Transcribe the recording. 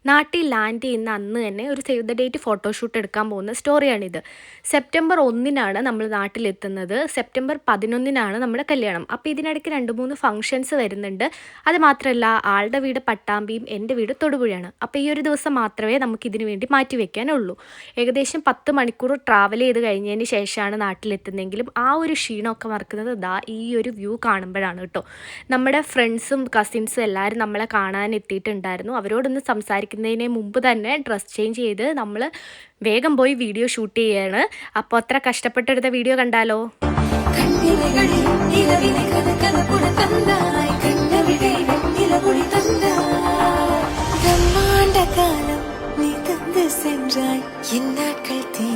നാട്ടിൽ ലാൻഡ് ചെയ്യുന്ന അന്ന് തന്നെ ഒരു സേവ് ദ ഡേറ്റ് ഫോട്ടോഷൂട്ട് എടുക്കാൻ പോകുന്ന സ്റ്റോറിയാണിത്. സെപ്റ്റംബർ 1-നാണ് നമ്മൾ നാട്ടിലെത്തുന്നത്. സെപ്റ്റംബർ 11-നാണ് നമ്മുടെ കല്യാണം. അപ്പോൾ ഇതിനിടയ്ക്ക് 2-3 ഫംഗ്ഷൻസ് വരുന്നുണ്ട്. അത് മാത്രമല്ല, ആളുടെ വീട് പട്ടാമ്പിയും എൻ്റെ വീട് തൊടുപുഴയാണ്. അപ്പോൾ ഈ ഒരു ദിവസം മാത്രമേ നമുക്കിതിന് വേണ്ടി മാറ്റി വെക്കാനുള്ളൂ. ഏകദേശം 10 മണിക്കൂർ ട്രാവൽ ചെയ്ത് കഴിഞ്ഞതിന് ശേഷമാണ് നാട്ടിലെത്തുന്നതെങ്കിലും ആ ഒരു ക്ഷീണമൊക്കെ മറക്കുന്നത് ഈ ഒരു വ്യൂ കാണുമ്പോഴാണ് കേട്ടോ. നമ്മുടെ ഫ്രണ്ട്സും കസിൻസും എല്ലാവരും നമ്മളെ കാണാൻ എത്തിയിട്ടുണ്ടായിരുന്നു. അവരോടൊന്ന് സംസാരിക്കുന്നതിന് മുമ്പ് തന്നെ ഡ്രസ് ചേഞ്ച് ചെയ്ത് നമ്മൾ വേഗം പോയി വീഡിയോ ഷൂട്ട് ചെയ്യാണ്. അപ്പോൾ അത്ര കഷ്ടപ്പെട്ടെടുത്ത വീഡിയോ കണ്ടാലോ. காலம் நீ தந்து சென்றாய் என் நாட்கள் தீ